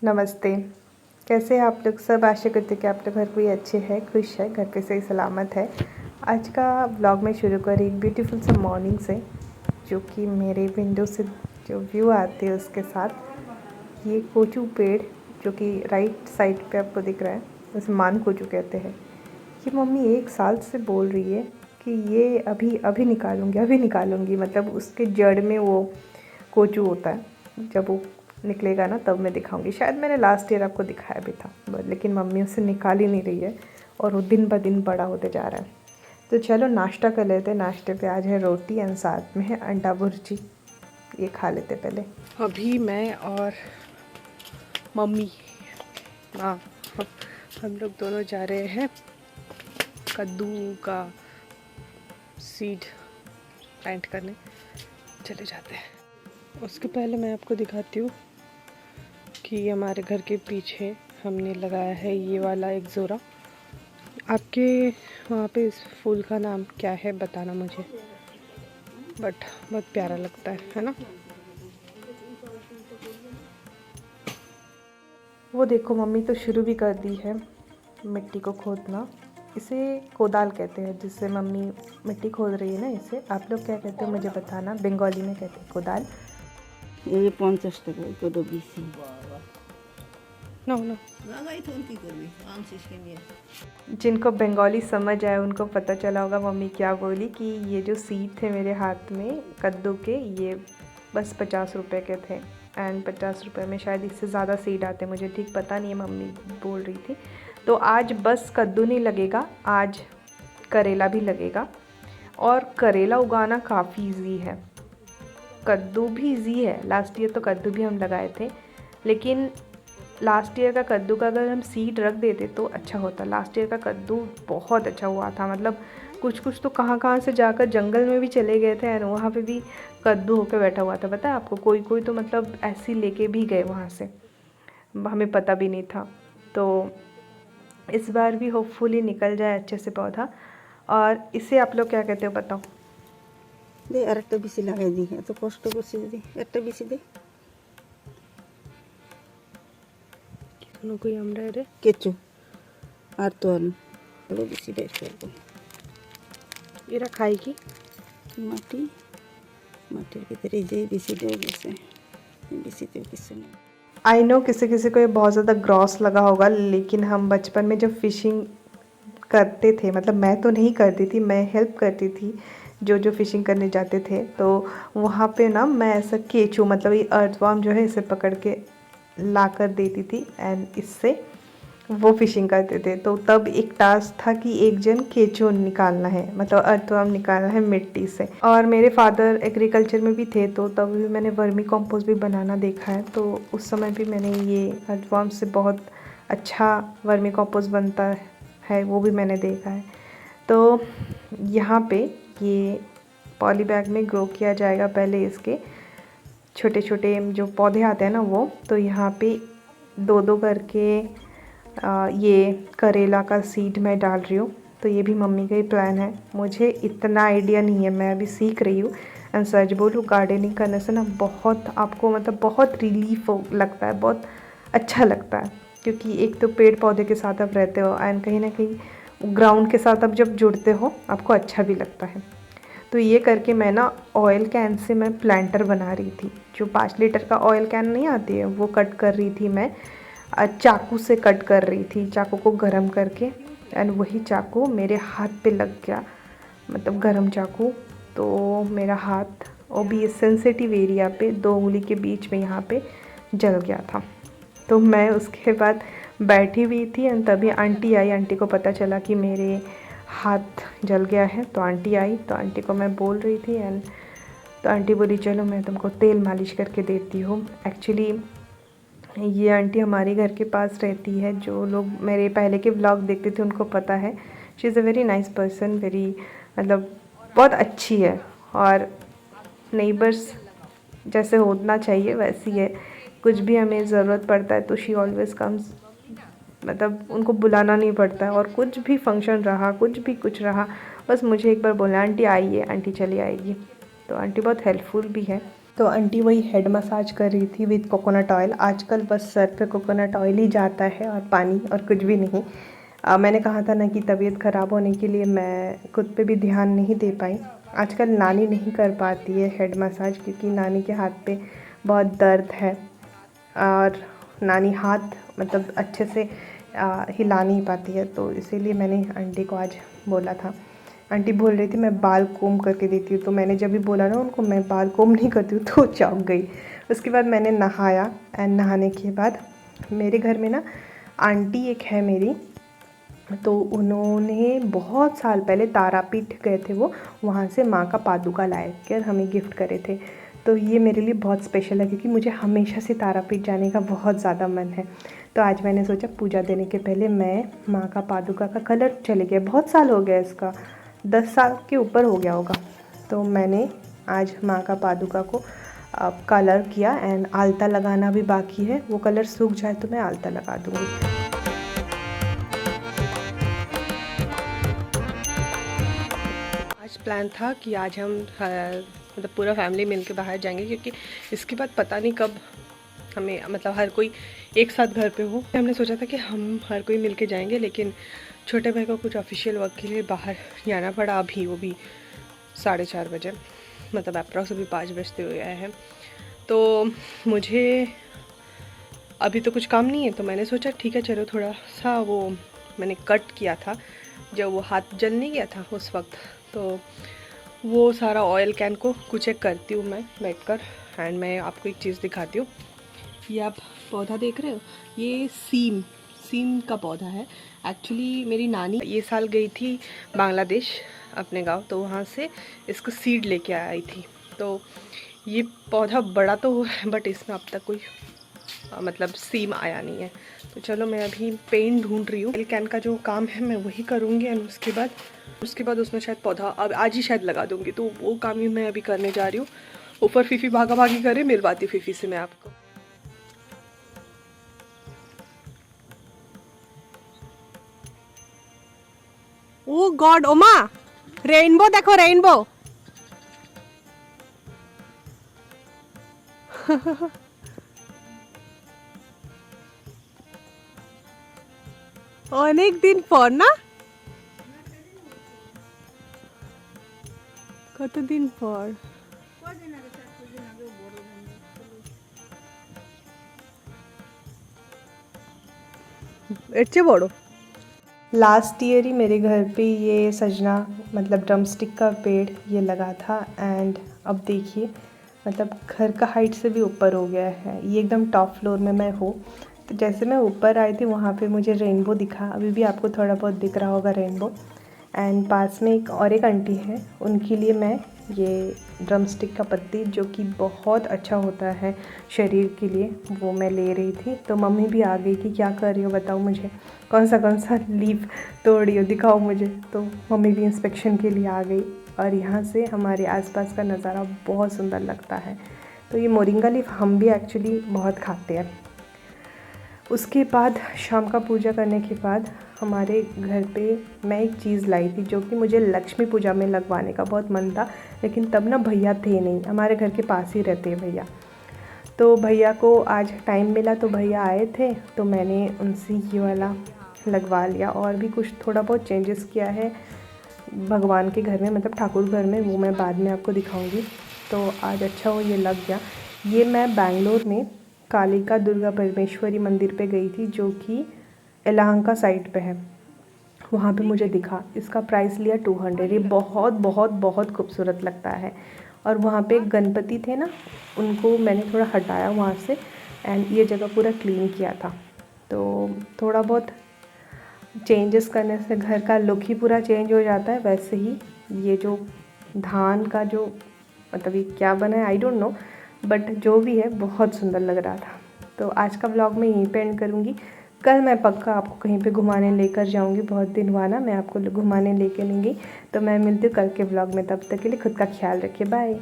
नमस्ते। कैसे हैं आप लोग सब? आशा करते हैं कि आप लोग घर कोई अच्छे हैं, खुश है, घर पे सही सलामत है। आज का व्लॉग मैं शुरू कर रही एक ब्यूटीफुल सा मॉर्निंग से, जो कि मेरे विंडो से जो व्यू आते हैं उसके साथ। ये कोचू पेड़ जो कि राइट साइड पे आपको दिख रहा है, उसे मान कोचू कहते हैं। ये मम्मी 1 साल से बोल रही है कि ये अभी निकालूंगी, मतलब उसके जड़ में वो कोचू होता है। जब वो निकलेगा ना तब मैं दिखाऊंगी। शायद मैंने लास्ट ईयर आपको दिखाया भी था, लेकिन मम्मी उसे निकाल ही नहीं रही है और वो दिन ब दिन बड़ा होते जा रहा है। तो चलो नाश्ता कर लेते हैं। नाश्ते पे आज है रोटी और साथ में है अंडा भुर्जी। ये खा लेते पहले। अभी मैं और मम्मी हम लोग दोनों जा रहे हैं कद्दू का सीड प्लांट करने। चले जाते हैं। उसके पहले मैं आपको दिखाती हूँ कि हमारे घर के पीछे हमने लगाया है ये वाला एक जोरा। आपके वहाँ पे इस फूल का नाम क्या है बताना मुझे, बट बहुत प्यारा लगता है ना। वो देखो मम्मी तो शुरू भी कर दी है मिट्टी को खोदना। इसे कोदाल कहते हैं, जिससे मम्मी मिट्टी खोद रही है ना। इसे आप लोग क्या कहते हो मुझे बताना। बंगाली में कहते हैं कोदाल। ये 50 টাকা কত বেশি नो লাগাই তো কি করবি আনছিস কে নিয়ে जिनको बंगाली समझ आया उनको पता चला होगा मम्मी क्या बोली, कि ये जो सीड थे मेरे हाथ में कद्दू के, ये बस 50 रुपए के थे। एंड 50 रुपए में शायद इससे ज़्यादा सीड आते, मुझे ठीक पता नहीं है, मम्मी बोल रही थी। तो आज बस कद्दू नहीं लगेगा, आज करेला भी लगेगा। और करेला उगाना काफ़ी ईजी है, कद्दू भी ईजी है। लास्ट ईयर तो कद्दू भी हम लगाए थे, लेकिन लास्ट ईयर का कद्दू का अगर हम सीड रख देते तो अच्छा होता। लास्ट ईयर का कद्दू बहुत अच्छा हुआ था, मतलब कुछ तो कहाँ से जाकर जंगल में भी चले गए थे और वहाँ पे भी कद्दू होकर बैठा हुआ था। पता है आपको, कोई तो मतलब ऐसे लेके भी गए वहाँ से, हमें पता भी नहीं था। तो इस बार भी होपफुली निकल जाए अच्छे से पौधा। और इसे आप लोग क्या कहते हो बताओ? দে আরেকটা বেশি লাগাই দিই এত কষ্ট করছি যদি একটা বেশি দে কোনো कोई আমরা রে কেঁচো আর তো আর আরও বেশি বের করবো এরা খায় কি মাটি মাটির ভিতরে এই যে বেশি দেওয়া গেছে বেশিতেও কিছু নেই। आई नो किसी किसी को ये बहुत ज़्यादा ग्रॉस लगा होगा, लेकिन हम बचपन में जब फिशिंग करते थे, मतलब मैं तो नहीं करती थी, मैं हेल्प करती थी जो फिशिंग करने जाते थे। तो वहाँ पे ना मैं ऐसा केचू, मतलब ये अर्थवर्म जो है, इसे पकड़ के ला कर देती थी एंड इससे वो फिशिंग करते थे। तो तब एक टास्क था कि एक जन केचू निकालना है, मतलब अर्थवर्म निकालना है मिट्टी से। और मेरे फादर एग्रीकल्चर में भी थे, तो तब भी मैंने वर्मी कंपोस्ट भी बनाना देखा है। तो उस समय भी मैंने ये अर्थवर्म से बहुत अच्छा वर्मी कंपोस्ट बनता है, वो भी मैंने देखा है। तो यहाँ पे ये पॉली बैग में ग्रो किया जाएगा पहले। इसके छोटे छोटे जो पौधे आते हैं ना वो, तो यहाँ पे 2-2 करके ये करेला का सीड मैं डाल रही हूँ। तो ये भी मम्मी का ही प्लान है, मुझे इतना आइडिया नहीं है, मैं अभी सीख रही हूँ। एंड सच बोलूँ, गार्डनिंग करने से ना बहुत आपको मतलब बहुत रिलीफ लगता है, बहुत अच्छा लगता है। क्योंकि एक तो पेड़ पौधे के साथ आप रहते हो एंड कहीं ना कहीं ग्राउंड के साथ आप जब जुड़ते हो आपको अच्छा भी लगता है। तो ये करके मैं ना ऑयल कैन से मैं प्लांटर बना रही थी। जो 5 लीटर का ऑयल कैन नहीं आती है, वो कट कर रही थी मैं, चाकू से कट कर रही थी, चाकू को गरम करके। एंड वही चाकू मेरे हाथ पे लग गया, मतलब गरम चाकू। तो मेरा हाथ, और भी सेंसिटिव एरिया पे 2 उंगली के बीच में यहाँ पे जल गया था। तो मैं उसके बाद बैठी हुई थी एंड तभी आंटी आई। आंटी को पता चला कि मेरे हाथ जल गया है, तो आंटी आई। तो आंटी को मैं बोल रही थी एंड तो आंटी बोली चलो मैं तुमको तेल मालिश करके देती हूँ। एक्चुअली ये आंटी हमारे घर के पास रहती है। जो लोग मेरे पहले के व्लॉग देखते थे उनको पता है। She is a very nice person, very मतलब बहुत अच्छी है। और नेबर्स जैसे होना चाहिए वैसी है। कुछ भी हमें ज़रूरत पड़ता है तो शी ऑलवेज़ कम्स, मतलब उनको बुलाना नहीं पड़ता है। और कुछ भी फंक्शन रहा, कुछ रहा, बस मुझे एक बार बोला आंटी आइए, आंटी चली आएगी। तो आंटी बहुत हेल्पफुल भी है। तो आंटी वही हेड मसाज कर रही थी विद कोकोनट ऑयल। आजकल बस सर पे कोकोनट ऑयल ही जाता है और पानी, और कुछ भी नहीं। मैंने कहा था ना कि तबीयत ख़राब होने के लिए मैं खुद पे भी ध्यान नहीं दे पाई। आजकल नानी नहीं कर पाती है हेड मसाज, क्योंकि नानी के हाथ पे बहुत दर्द है और नानी हाथ मतलब अच्छे से हिला नहीं पाती है। तो इसीलिए मैंने आंटी को आज बोला था। आंटी बोल रही थी मैं बाल कोम करके देती हूँ, तो मैंने जब भी बोला ना उनको मैं बाल कोम नहीं करती हूँ, तो चौंक गई। उसके बाद मैंने नहाया, एंड नहाने के बाद मेरे घर में ना आंटी एक है मेरी, तो उन्होंने बहुत साल पहले तारापीठ गए थे वो, वहाँ से माँ का पादुका लाए कर हमें गिफ्ट करे थे। तो ये मेरे लिए बहुत स्पेशल है, क्योंकि मुझे हमेशा से तारापीठ जाने का बहुत ज़्यादा मन है। तो आज मैंने सोचा पूजा देने के पहले मैं माँ का पादुका का कलर चले गया, बहुत साल हो गया इसका, 10 साल के ऊपर हो गया होगा। तो मैंने आज माँ का पादुका को कलर किया, एंड आलता लगाना भी बाकी है। वो कलर सूख जाए तो मैं आलता लगा दूँगी। आज प्लान था कि आज हम मतलब पूरा फैमिली मिलके बाहर जाएंगे, क्योंकि इसके बाद पता नहीं कब हमें मतलब हर कोई एक साथ घर पे हो। हमने सोचा था कि हम हर कोई मिलके जाएंगे, लेकिन छोटे भाई को कुछ ऑफिशियल वर्क के लिए बाहर जाना पड़ा। अभी वो भी 4:30 बजे, मतलब अप्रॉक्स अभी 5 बजते हुए आए हैं। तो मुझे अभी तो कुछ काम नहीं है, तो मैंने सोचा ठीक है चलो थोड़ा सा वो मैंने कट किया था जब वो हाथ जल नहीं गया था उस वक्त, तो वो सारा ऑयल कैन को कुछ एक करती हूँ मैं बैठकर। एंड मैं आपको एक चीज़ दिखाती हूँ। ये आप पौधा देख रहे हो, ये सीम का पौधा है। एक्चुअली मेरी नानी ये साल गई थी बांग्लादेश अपने गांव, तो वहाँ से इसको सीड लेके आई थी। तो ये पौधा बड़ा तो हुआ है, बट इसमें अब तक कोई मतलब सीम आया नहीं है। तो चलो मैं अभी पेन ढूंढ रही हूँ। कैन का जो काम है मैं वही करूँगी, एंड उसके बाद उसमें शायद पौधा अब आज ही शायद लगा दूँगी। तो वो काम ही मैं अभी करने जा रही हूँ। ऊपर फीफी भागा भागी करे, मिलवाती फीफी से मैं आपको। ओ गॉड ओमा, रेनबो देखो रेनबो। অনেক দিন পর না, কতদিন পর। এর চেয়ে বড়। लास्ट ईयर ही मेरे घर पे ये सजना मतलब ड्रमस्टिक का पेड़ ये लगा था, एंड अब देखिए मतलब घर का हाइट से भी ऊपर हो गया है। ये एकदम टॉप फ्लोर में मैं हूँ। तो जैसे मैं ऊपर आई थी वहाँ पे मुझे रेनबो दिखा, अभी भी आपको थोड़ा बहुत दिख रहा होगा रेनबो। एंड पास में एक आंटी है, उनके लिए मैं ये ड्रमस्टिक का पत्ती जो कि बहुत अच्छा होता है शरीर के लिए, वो मैं ले रही थी। तो मम्मी भी आ गई कि क्या कर रही हो बताओ मुझे, कौन सा लीफ तोड़ रही हो दिखाओ मुझे। तो मम्मी भी इंस्पेक्शन के लिए आ गई, और यहाँ से हमारे आसपास का नज़ारा बहुत सुंदर लगता है। तो ये मोरिंगा लीफ हम भी एक्चुअली बहुत खाते हैं। उसके बाद शाम का पूजा करने के बाद हमारे घर पे मैं एक चीज़ लाई थी जो कि मुझे लक्ष्मी पूजा में लगवाने का बहुत मन था, लेकिन तब ना भैया थे नहीं, हमारे घर के पास ही रहते हैं भैया। तो भैया को आज टाइम मिला तो भैया आए थे, तो मैंने उनसे ये वाला लगवा लिया। और भी कुछ थोड़ा बहुत चेंजेस किया है भगवान के घर में, मतलब ठाकुर घर में, वो मैं बाद में आपको दिखाऊंगी। तो आज अच्छा हो ये लग गया। ये मैं बैंगलोर में कालिका दुर्गा परमेश्वरी मंदिर पे गई थी, जो कि यलहंका साइड पे है। वहाँ पे मुझे दिखा, इसका प्राइस लिया 200। ये बहुत बहुत बहुत खूबसूरत लगता है। और वहाँ पे गणपति थे ना, उनको मैंने थोड़ा हटाया वहाँ से, एंड ये जगह पूरा क्लीन किया था। तो थोड़ा बहुत चेंजेस करने से घर का लुक ही पूरा चेंज हो जाता है। वैसे ही ये जो धान का जो मतलब ये क्या बना है आई डोंट नो, बट जो भी है बहुत सुंदर लग रहा था। तो आज का व्लॉग मैं यहीं पे एंड करूँगी। कल मैं पक्का आपको कहीं पे घुमाने लेकर जाऊँगी, बहुत दिन हुआ ना मैं आपको घुमाने लेके नहीं गई। तो मैं मिलती हूँ कल के व्लॉग में, तब तक के लिए खुद का ख्याल रखिए, बाय।